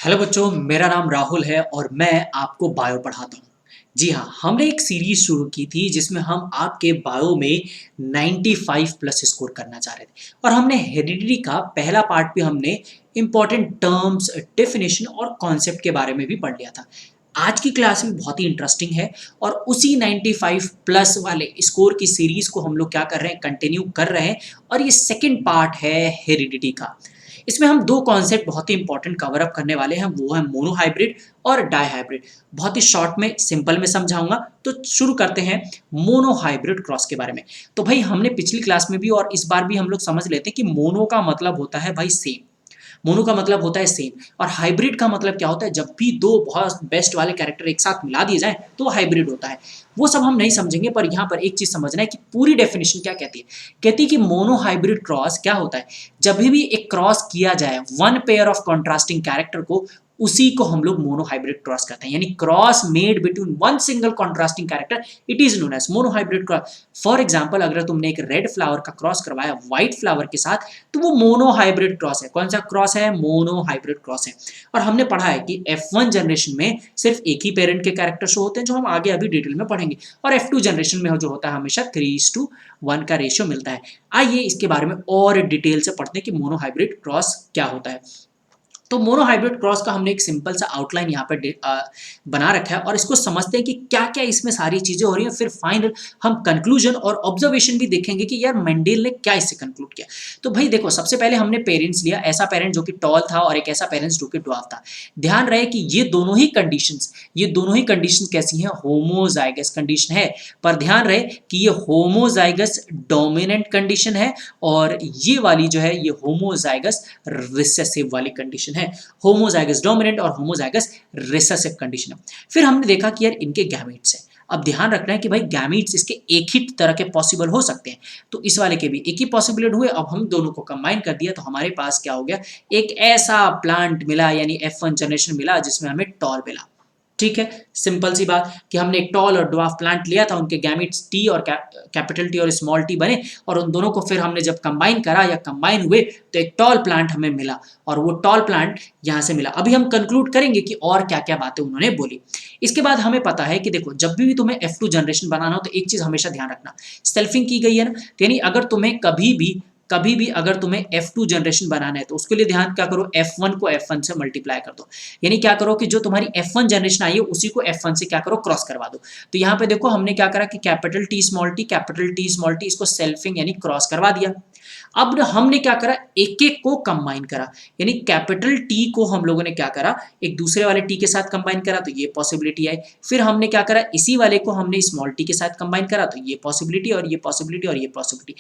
Hello बच्चों, मेरा नाम राहुल है और मैं आपको बायो पढ़ाता हूँ। जी हाँ, हमने एक सीरीज शुरू की थी जिसमें हम आपके बायो में 95 प्लस स्कोर करना चाह रहे थे और हमने हेरिडिटी का पहला पार्ट भी हमने इम्पॉर्टेंट टर्म्स, डेफिनेशन और कॉन्सेप्ट के बारे में भी पढ़ लिया था। आज की क्लास भी बहुत ही इंटरेस्टिंग है और उसी 95 प्लस वाले स्कोर की सीरीज को हम लोग क्या कर रहे हैं, कंटिन्यू कर रहे हैं और ये सेकेंड पार्ट है हेरिडिटी का। इसमें हम दो कॉन्सेप्ट बहुत ही इंपॉर्टेंट कवर अप करने वाले हैं, वो है मोनोहाइब्रिड और डाईहाइब्रिड। बहुत ही शॉर्ट में, सिंपल में समझाऊंगा। तो शुरू करते हैं मोनोहाइब्रिड क्रॉस के बारे में। तो भाई हमने पिछली क्लास में भी और इस बार भी हम लोग समझ लेते हैं कि मोनो का मतलब होता है भाई सेम। मोनो का मतलब होता है सेम और हाइब्रिड का मतलब क्या होता है, जब भी दो बहुत बेस्ट वाले कैरेक्टर एक साथ मिला दिए जाए तो वो हाइब्रिड होता है। वो सब हम नहीं समझेंगे, पर यहाँ पर एक चीज समझना है कि पूरी डेफिनेशन क्या कहती है। कहती है कि मोनो हाइब्रिड क्रॉस क्या होता है, जब भी एक क्रॉस किया जाए one pair of contrasting character को, उसी को हम लोग मोनोहाइब्रिड क्रॉस कहते हैं। यानी cross made between one single contrasting character, it is known as monohybrid cross. For example, अगर तुमने एक रेड फ्लावर का क्रॉस करवाया व्हाइट फ्लावर के साथ, तो वो मोनोहाइब्रिड क्रॉस है। कौन सा क्रॉस है? मोनोहाइब्रिड क्रॉस है। और हमने पढ़ा है कि F1 जनरेशन में सिर्फ एक ही पेरेंट के कैरेक्टर शो होते हैं, जो हम आगे अभी डिटेल में पढ़ेंगे, और F2 जनरेशन में जो होता है हमेशा 3:1 का रेशियो मिलता है। आइए इसके बारे में और डिटेल से पढ़ते हैं कि मोनोहाइब्रिड क्रॉस क्या होता है। तो मोनोहाइब्रिड क्रॉस का हमने एक सिंपल सा आउटलाइन यहाँ पे बना रखा है और इसको समझते हैं कि क्या क्या इसमें सारी चीजें हो रही हैं। फिर फाइनल हम कंक्लूजन और ऑब्जर्वेशन भी देखेंगे कि यार मेंडेल ने क्या इससे कंक्लूड किया। तो भाई देखो, सबसे पहले हमने पेरेंट्स लिया, ऐसा पेरेंट जो कि टॉल था और एक ऐसा पेरेंट्स जो कि ड्वार्फ था। ध्यान रहे कि ये दोनों ही कंडीशंस कैसी हैं? होमोजाइगस कंडीशन है। पर ध्यान रहे कि ये होमोजाइगस डोमिनेंट कंडीशन है और ये वाली जो है ये होमोजाइगस रिसेसिव वाली कंडीशन है। होमोजाइगस डोमिनेंट और होमोजाइगस रिसेसिव कंडीशन है। फिर हमने देखा कि यार इनके गैमीट्स हैं। अब ध्यान रखना है कि भाई गैमीट्स इसके एक ही तरह के पॉसिबल हो सकते हैं, तो इस वाले के भी एक ही पॉसिबिलिटी हुए। अब हम दोनों को कंबाइन कर दिया तो हमारे पास क्या हो गया, एक ऐसा प्लांट मिला, यानी F1 जनरेशन मिला जिसमें हमें टॉल मिला। ठीक है, सिंपल सी बात कि हमने एक टॉल और ड्वार्फ प्लांट लिया था, उनके गैमेट्स टी और कैपिटल टी और स्मॉल टी बने, और उन दोनों को फिर हमने जब कंबाइन करा या कंबाइन हुए तो एक टॉल प्लांट हमें मिला, और वो टॉल प्लांट यहां से मिला। अभी हम कंक्लूड करेंगे कि और क्या क्या बातें उन्होंने बोली। इसके बाद हमें पता है कि देखो, जब भी तुम्हें F2 जनरेशन बनाना हो तो एक चीज हमेशा ध्यान रखना, सेल्फिंग की गई है ना, यानी अगर तुम्हें कभी भी अगर तुम्हें F2 जनरेशन बनाना है तो उसके लिए ध्यान क्या करो, F1 को F1 से मल्टीप्लाई कर दो। यानी क्या करो कि जो तुम्हारी F1 जनरेशन आई है उसी को F1 से क्या करो, क्रॉस करवा दो। तो यहाँ पे देखो हमने क्या करा कि कैपिटल टी स्मॉल टी इसको सेल्फिंग यानी क्रॉस करवा दिया। अब हमने क्या करा, एक एक को कंबाइन करा, यानी कैपिटल टी को हम लोगों ने क्या करा, एक दूसरे वाले टी के साथ कंबाइन करा तो ये पॉसिबिलिटी आई। फिर हमने क्या करा, इसी वाले को हमने स्मॉल टी के साथ कंबाइन करा तो ये पॉसिबिलिटी और ये पॉसिबिलिटी और ये पॉसिबिलिटी।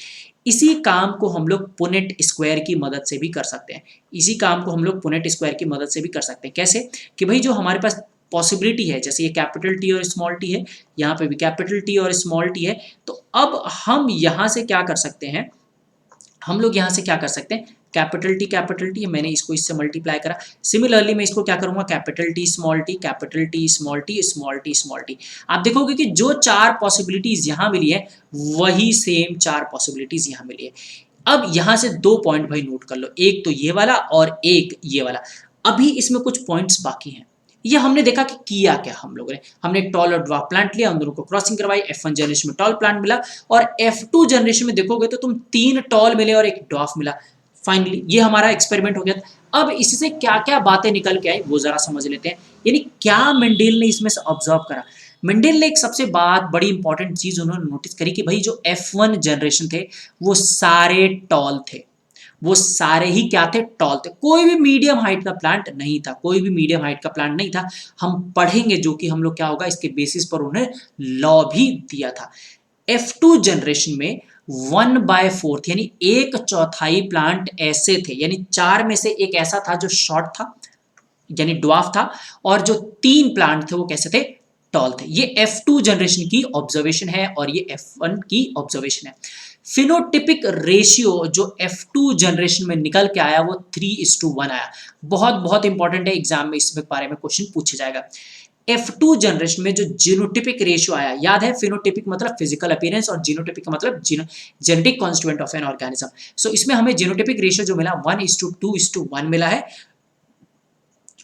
इसी काम को हम लोग पुनेट स्क्वायर की मदद से भी कर सकते हैं। इसी काम को हम लोग पुनेट स्क्वायर की मदद से भी कर सकते हैं। कैसे? कि भाई जो हमारे पास पॉसिबिलिटी है, जैसे ये कैपिटल टी और स्मॉल टी है, यहाँ पे भी कैपिटल टी और स्मॉल टी है, तो अब हम यहाँ से क्या कर सकते हैं, हम लोग यहाँ से क्या कर सकते हैं, कैपिटल टी मैंने इसको इससे मल्टीप्लाई करा। सिमिलरली मैं इसको क्या करूंगा, capital T small T, capital T small T, small T small T. आप देखोगे कि जो चार पॉसिबिलिटीज यहाँ मिली है वही सेम चार पॉसिबिलिटीज यहाँ मिली है। अब यहाँ से दो पॉइंट भाई नोट कर लो, एक तो ये वाला और एक ये वाला। अभी इसमें कुछ पॉइंट्स बाकी हैं। ये हमने देखा कि किया क्या हम लोगों ने, हमने एक टॉल और ड्वार्फ प्लांट लिया, उन दोनों को क्रॉसिंग करवाई, F1 जनरेशन में टॉल प्लांट मिला, और F2 जनरेशन में देखोगे तो तुम 3 टॉल मिले और एक ड्वार्फ मिला। फाइनली ये हमारा एक्सपेरिमेंट हो गया। अब इससे क्या क्या बातें निकल के आई वो जरा समझ लेते हैं, यानी क्या मेंडेल ने इसमें से ऑब्जर्व करा। मेंडेल ने एक सबसे बड़ी इंपॉर्टेंट चीज उन्होंने नोटिस करी कि भाई जो F1 जनरेशन थे वो सारे टॉल थे, वो सारे ही क्या थे, टॉल थे। कोई भी मीडियम हाइट का प्लांट नहीं था, कोई भी मीडियम हाइट का प्लांट नहीं था। हम पढ़ेंगे जो कि हम लोग क्या होगा, इसके बेसिस पर उन्हें लॉ भी दिया था। F2 जनरेशन में 1/4 यानी एक चौथाई प्लांट ऐसे थे, यानी चार में से एक ऐसा था जो शॉर्ट था यानी ड्वार्फ था, और जो 3 प्लांट थे वो कैसे थे, टॉल थे। ये F2 जनरेशन की ऑब्जर्वेशन है और ये F1 की ऑब्जर्वेशन है। फिनोटिपिक रेशियो जो F2 जनरेशन में निकल के आया वो 3:1 आया। बहुत बहुत इंपॉर्टेंट है, एग्जाम में इसमें बारे में क्वेश्चन पूछा जाएगा। F2 जनरेशन में जो जीनोटिपिक रेशियो आया, याद है फिनोटिपिक मतलब फिजिकल अपीयरेंस और जीनोटिपिक का मतलब genetic constituent of an organism. So इसमें हमें जीनोटिपिक रेशियो जो मिला 1:2:1 मिला है।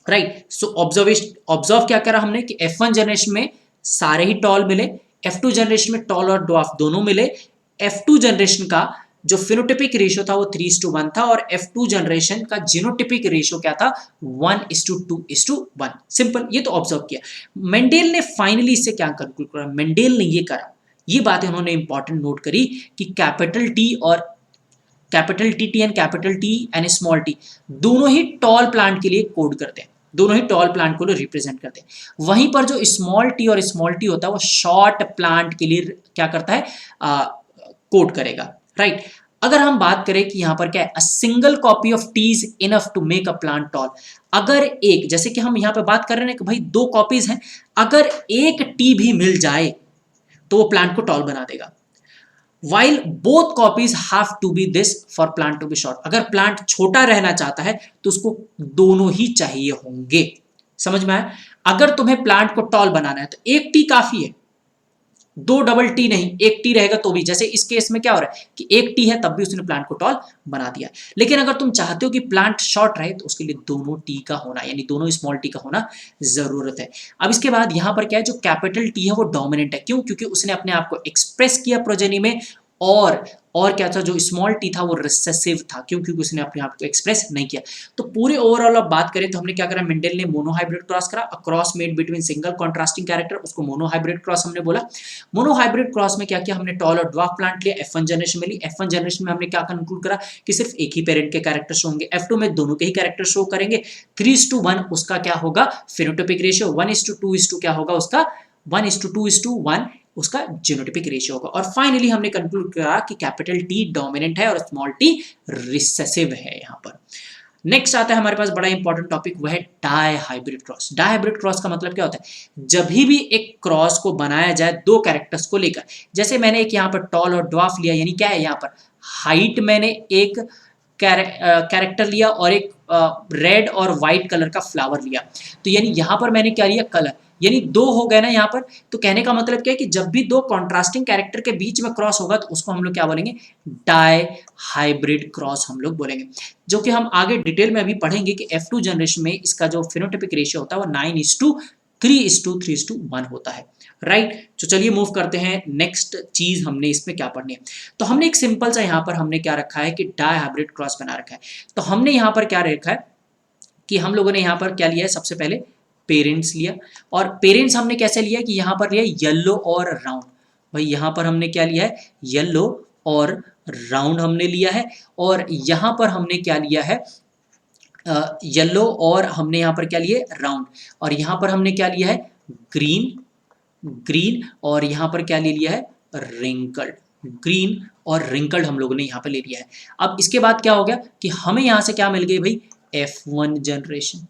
राइट। सो ऑब्जर्व क्या करा हमने कि F1 जनरेशन में सारे ही टॉल मिले, F2 जनरेशन में टॉल और ड्वार्फ दोनों मिले, F2 जनरेशन का जो फिनोटिपिक रेशियो था वो 3:1 था और F2 जनरेशन का जीनोटिपिक रेशियो क्या था 1:2:1। सिंपल, ये तो ऑब्जर्व किया। मेंडेल ने फाइनली इससे क्या कंक्लूड करा, मेंडेल ने ये करा, ये बातें उन्होंने इंपॉर्टेंट नोट करी कि कैपिटल टी और capital T and capital T and small T दोनों ही टॉल प्लांट के लिए कोड करते हैं, दोनों ही टॉल प्लांट को रिप्रेजेंट करते हैं। वहीं पर जो स्मॉल टी और स्मॉल टी होता है वो शॉर्ट प्लांट के लिए क्या करता है, कोड करेगा, राइट। अगर हम बात करें कि यहां पर क्या है, a single copy of T is enough to make a plant tall. अगर एक, जैसे कि हम यहां पर बात कर रहे हैं कि भाई दो कॉपीज हैं, अगर एक टी भी मिल जाए तो वो प्लांट को टॉल बना देगा। While both copies have to be this for plant to be short, अगर प्लांट छोटा रहना चाहता है तो उसको दोनों ही चाहिए होंगे। समझ में आया? अगर तुम्हें प्लांट को टॉल बनाना है तो एक टी काफी है, दो डबल टी नहीं, एक टी रहेगा तो भी। जैसे इस केस में क्या हो रहा है कि एक टी है तब भी उसने प्लांट को टॉल बना दिया। लेकिन अगर तुम चाहते हो कि प्लांट शॉर्ट रहे तो उसके लिए दोनों टी का होना, यानी दोनों स्मॉल टी का होना जरूरत है। अब इसके बाद यहां पर क्या है, जो कैपिटल टी है वो डोमिनेंट है। क्यों? क्योंकि उसने अपने आप को एक्सप्रेस किया प्रोजेनी में, और क्या था, जो स्मॉल टी था वो रिसेसिव था। क्यों? क्योंकि उसने अपने आप को एक्सप्रेस नहीं किया। तो पूरे ओवरऑल अब बात करें तो हमने क्या करा, मेंडल ने मोनोहाइब्रिड क्रॉस करा, a cross made between single contrasting character, उसको मोनोहाइब्रिड क्रॉस हमने बोला। मोनोहाइब्रिड क्रॉस में क्या किया हमने, टॉल और ड्वार्फ प्लांट लिया, F1 जनरेशन मिली। F1 जनरेशन में हमने क्या कंक्लूड करा कि सिर्फ एक ही पेरेंट के कैरेक्टर शो होंगे। F2 में दोनों के ही कैरेक्टर शो करेंगे। 3:1 उसका क्या होगा, फिनोटाइपिक रेशियो। 1:2 क्या होगा उसका, 1:2:1 उसका जीनोटाइपिक रेशियो होगा। और फाइनली हमने कंक्लूड करा कि कैपिटल टी डोमिनेंट है और स्मॉल टी रिसेसिव है। यहां पर नेक्स्ट आता है हमारे पास बड़ा इंपॉर्टेंट टॉपिक, वह है dihybrid cross. Dihybrid cross का मतलब क्या होता है, जब भी एक क्रॉस को बनाया जाए दो कैरेक्टर्स को लेकर, जैसे मैंने एक यहाँ पर टॉल और ड्वार्फ लिया, यानी क्या है यहाँ पर हाइट, मैंने एक कैरेक्टर लिया और एक रेड और व्हाइट कलर का फ्लावर लिया। तो यानी यहाँ पर मैंने क्या लिया, कलर, यानी दो हो गए ना यहाँ पर। तो कहने का मतलब क्या है कि जब भी दो कॉन्ट्रास्टिंग कैरेक्टर के बीच में क्रॉस होगा तो उसको हम लोग क्या बोलेंगे, डाई हाइब्रिड क्रॉस हम लोग बोलेंगे। जो कि हम आगे डिटेल में अभी पढ़ेंगे कि F2 जनरेशन में इसका जो फिनोटाइपिक रेशियो होता है वो 9:3:3:1 होता है, राइट। तो चलिए मूव करते हैं, नेक्स्ट चीज हमने इसमें क्या पढ़नी है। तो हमने एक सिंपल सा यहाँ पर हमने क्या रखा है कि डाई हाइब्रिड क्रॉस बना रखा है। तो हमने यहाँ पर क्या रखा है कि हम लोगों ने यहाँ पर क्या लिया है, सबसे पहले पेरेंट्स लिया। और पेरेंट्स हमने कैसे लिया कि यहाँ पर लिया येलो और राउंड। भाई यहाँ पर हमने क्या लिया है, येलो और राउंड हमने लिया है। और यहाँ पर हमने क्या लिया है, येलो और हमने यहाँ पर क्या लिया, राउंड। और यहाँ पर हमने क्या लिया है, ग्रीन, ग्रीन। और यहाँ पर क्या ले लिया है, रिंकल्ड, ग्रीन और रिंकल्ड हम लोगों ने यहाँ पर ले लिया है। अब इसके बाद क्या हो गया कि हमें यहाँ से क्या मिल गई भाई, F1 जनरेशन।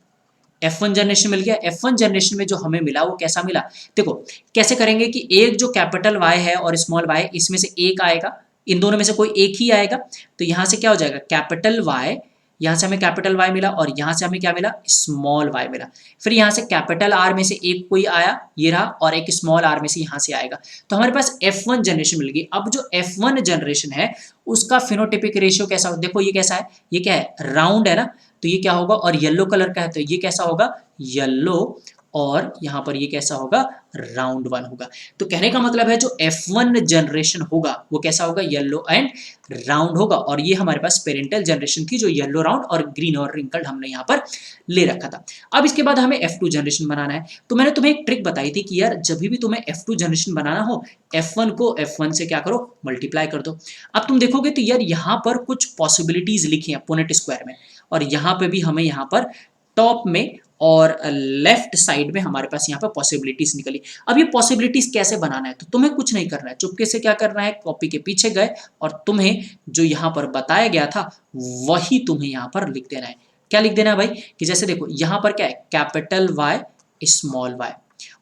F1 जनरेशन मिल गया। F1 जनरेशन में जो हमें मिला वो कैसा मिला, देखो कैसे करेंगे कि एक जो कैपिटल Y है और स्मॉल y, इसमें से एक आएगा, इन दोनों में से कोई एक ही आएगा। तो यहाँ से क्या हो जाएगा, कैपिटल Y, यहाँ से हमें कैपिटल Y मिला और यहाँ से हमें क्या मिला, स्मॉल y मिला। फिर यहाँ से कैपिटल R में से एक कोई आया, ये रहा, और एक स्मॉल r में से यहाँ से आएगा। तो हमारे पास F1 जनरेशन मिल गई। अब जो F1 जनरेशन है उसका फिनोटाइपिक रेशियो कैसा, देखो ये कैसा है, ये क्या है, राउंड है ना, तो ये क्या होगा, और येलो कलर का है तो ये कैसा होगा, येलो, और यहाँ पर ये कैसा होगा, राउंड 1 होगा। तो कहने का मतलब है जो F1 जनरेशन होगा वो कैसा होगा, येलो एंड राउंड होगा। और ये हमारे पास पेरेंटल जनरेशन थी जो येलो, राउंड और ग्रीन और रिंकल्ड हमने यहाँ पर ले रखा था। अब इसके बाद हमें F2 जनरेशन बनाना है। तो मैंने तुम्हें एक ट्रिक बताई थी कि यार जब भी तुम्हें F2 जनरेशन बनाना हो, F1 को F1 से क्या करो, मल्टीप्लाई कर दो। अब तुम देखोगे तो यार यहाँ पर कुछ पॉसिबिलिटीज लिखी हैं पुनेट स्क्वायर में, और यहाँ पे भी हमें यहाँ पर टॉप में और लेफ्ट साइड में हमारे पास यहाँ पर पॉसिबिलिटीज निकली। अब ये पॉसिबिलिटीज कैसे बनाना है, तो तुम्हें कुछ नहीं करना है, चुपके से क्या करना है, कॉपी के पीछे गए और तुम्हें जो यहाँ पर बताया गया था वही तुम्हें यहाँ पर लिख देना है। क्या लिख देना है भाई, कि जैसे देखो यहाँ पर क्या है, कैपिटल Y स्मॉल y,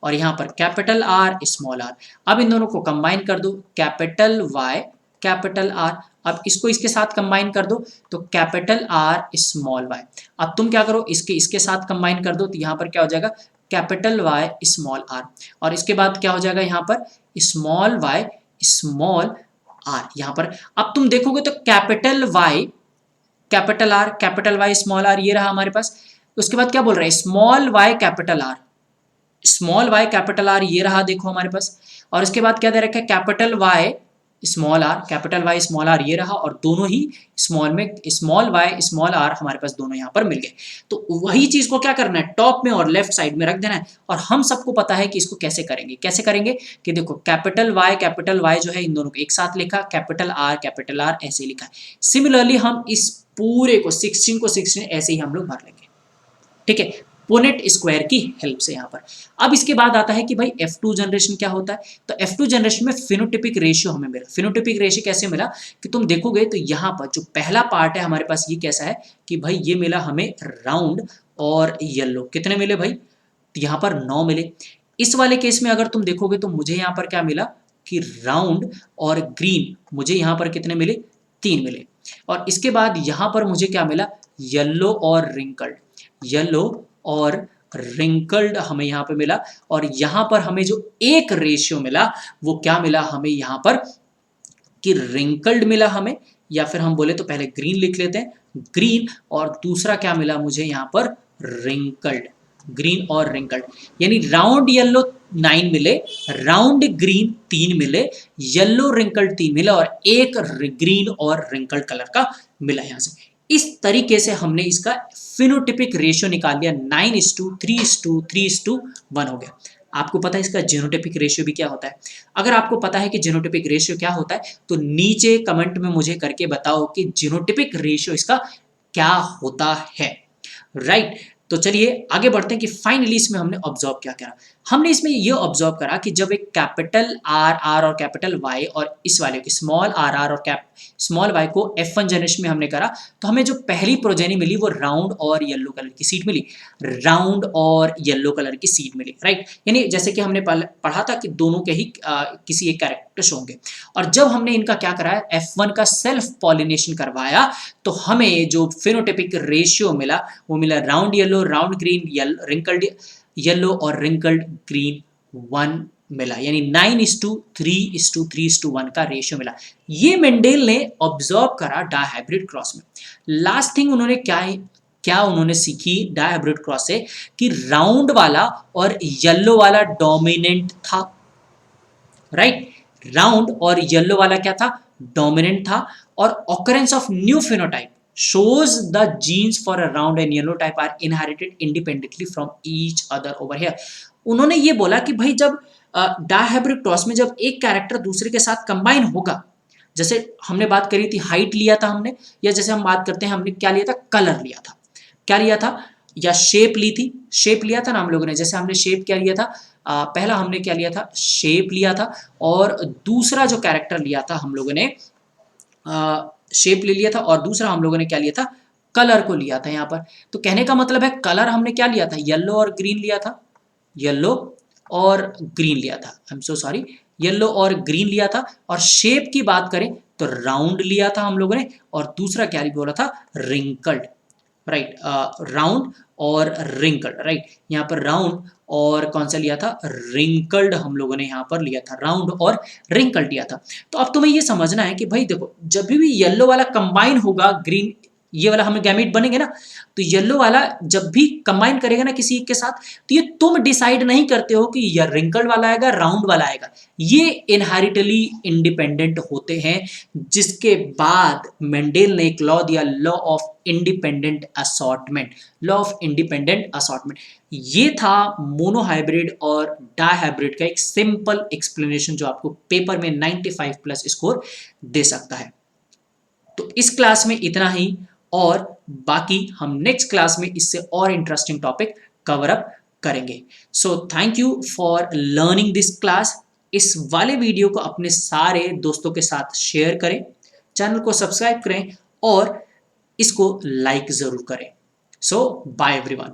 और यहाँ पर कैपिटल R स्मॉल r। अब इन दोनों को कंबाइन कर दो, कैपिटल Y कैपिटल R। अब इसको इसके साथ कंबाइन कर दो तो कैपिटल R स्मॉल y। अब तुम क्या करो, इसके साथ कंबाइन कर दो तो यहाँ पर क्या हो जाएगा, कैपिटल Y स्मॉल r। और इसके बाद क्या हो जाएगा यहाँ पर, स्मॉल y स्मॉल r। यहाँ पर अब तुम देखोगे तो capital Y capital R capital Y small r, ये रहा हमारे पास। उसके बाद क्या बोल रहा है, small Y capital R, small Y capital R ये रहा देखो हमारे पास, और इसके बाद क्या दे रखा है, capital Y small R, capital Y small R ये रहा, और दोनों ही स्मॉल में स्मॉल वाई स्मॉल आर हमारे पास दोनों यहाँ पर मिल गए। तो वही चीज को क्या करना है, टॉप में और लेफ्ट साइड में रख देना है, और हम सबको पता है कि इसको कैसे करेंगे, कैसे करेंगे कि देखो कैपिटल वाई जो है इन दोनों को एक साथ लिखा, कैपिटल आर ऐसे लिखा है। सिमिलरली हम इस पूरे को 16 को 16 ऐसे ही हम लोग भर लेंगे, ठीक है, पोनेट स्क्वायर की हेल्प से यहाँ पर। अब इसके बाद आता है कि भाई F2 जनरेशन क्या होता है, तो F2 जनरेशन में फिनोटिपिक रेशियो हमें मिला। फिनोटिपिक रेशियो कैसे मिला कि तुम देखोगे तो यहाँ पर जो पहला पार्ट है हमारे पास ये कैसा है कि भाई ये मिला हमें राउंड और येलो, कितने मिले भाई, तो यहाँ पर 9 मिले। इस वाले केस में अगर तुम देखोगे तो मुझे यहाँ पर क्या मिला कि राउंड और ग्रीन, मुझे यहाँ पर कितने मिले, 3 मिले। और इसके बाद यहाँ पर मुझे क्या मिला, येलो और रिंकल्ड, येलो और रिंकल्ड हमें यहाँ पे मिला। और यहाँ पर हमें जो एक रेशियो मिला वो क्या मिला हमें यहाँ पर कि रिंकल्ड मिला हमें, या फिर हम बोले तो पहले ग्रीन लिख लेते हैं, ग्रीन, और दूसरा क्या मिला मुझे यहाँ पर रिंकल्ड, ग्रीन और रिंकल्ड, यानी राउंड येलो 9 मिले, राउंड ग्रीन 3 मिले, येलो रिंकल्ड 3 मिले, और एक ग्रीन और रिंकल्ड कलर का मिला यहाँ से। इस तरीके से हमने इसका फिनोटिपिक रेशियो निकाल लिया, 9:3:3:1 हो गया। आपको पता है इसका जीनोटिपिक रेशियो भी क्या होता है? अगर आपको पता है कि जीनोटिपिक रेशियो क्या होता है तो नीचे कमेंट में मुझे करके बताओ कि जीनोटिपिक रेशियो इसका क्या होता है, राइट। तो चलिए आगे बढ़ते हैं कि फाइनली इसमें हमने ऑब्जर्व क्या करा। हमने इसमें ये ऑब्जर्व करा कि जब एक कैपिटल आर और कैपिटल वाई और इस वाले की स्मॉल आर और स्मॉल वाई को F1 जनरेशन में हमने करा तो हमें जो पहली प्रोजेनी मिली वो राउंड और येलो कलर की सीट मिली, राउंड और येलो कलर की सीट मिली, राइट। यानी जैसे कि हमने पढ़ा था कि दोनों के ही किसी एक कैरेक्टर्स होंगे, और जब हमने इनका क्या कराया, F1 का सेल्फ पॉलिनेशन करवाया तो हमें जो फिनोटिपिक रेशियो मिला वो मिला round yellow, round green, wrinkled yellow और रिंकल्ड ग्रीन 1 मिला, यानी 9:3:3:1 का रेशियो मिला। ये मेंडेल ने ऑब्जर्व करा डायहाइब्रिड क्रॉस में। लास्ट थिंग उन्होंने क्या उन्होंने सीखी डायहाइब्रिड क्रॉस से कि राउंड वाला और येलो वाला डोमिनेंट था, राइट। राउंड और येलो वाला क्या था, डोमिनेंट था, और occurrence of new phenotype shows the genes for a round and yellow type are inherited independently from each other over here। उन्होंने ये बोला कि भाई जब डायहाइब्रिड क्रॉस में जब एक कैरेक्टर दूसरे के साथ कंबाइन होगा, जैसे हमने बात करी थी हाइट लिया था हमने, या जैसे हम बात करते हैं हमने क्या लिया था, कलर लिया था, क्या लिया था, या शेप ली थी, शेप लिया था ना हम लोगों ने। जैसे हमने शेप क्या लिया था, पहला हमने क्या लिया था, शेप लिया था, और दूसरा जो कैरेक्टर लिया था हम लोगों ने शेप ले लिया था, और दूसरा हम लोगों ने क्या लिया था, कलर को लिया था यहाँ पर। तो कहने का मतलब है कलर हमने क्या लिया था, येलो और ग्रीन लिया था, येलो और ग्रीन लिया था, I am so sorry, yellow और ग्रीन लिया था। और शेप की बात करें तो राउंड लिया था हम लोगों ने, और दूसरा क्या बोला था, रिंकल्ड, राइट, राउंड और रिंकल्ड, राइट। यहाँ पर राउंड और कौन सा लिया था, रिंकल्ड हम लोगों ने यहाँ पर लिया था, राउंड और रिंकल्ड लिया था। तो अब तुम्हें ये समझना है कि भाई देखो जब भी येलो वाला कंबाइन होगा ग्रीन, ये वाला हमें गैमेट बनेंगे ना, तो येलो वाला जब भी कंबाइन करेगा ना किसी एक के साथ, तो ये तुम डिसाइड नहीं करते हो कि ये रिंकल्ड वाला आएगा राउंड वाला आएगा, ये इनहेरिटली इंडिपेंडेंट होते हैं। जिसके बाद मेंडेल ने एक लॉ दिया, law of independent assortment, law of independent assortment. ये था मोनोहाइब्रिड और डायहाइब्रिड का एक सिंपल एक्सप्लेनेशन जो आपको पेपर में 95+ स्कोर दे सकता है। तो इस क्लास में इतना ही, और बाकी हम नेक्स्ट क्लास में इससे और इंटरेस्टिंग टॉपिक कवर अप करेंगे। So thank you for learning this class. इस वाले वीडियो को अपने सारे दोस्तों के साथ शेयर करें, चैनल को सब्सक्राइब करें और इसको लाइक जरूर करें। सो बाय एवरीवन।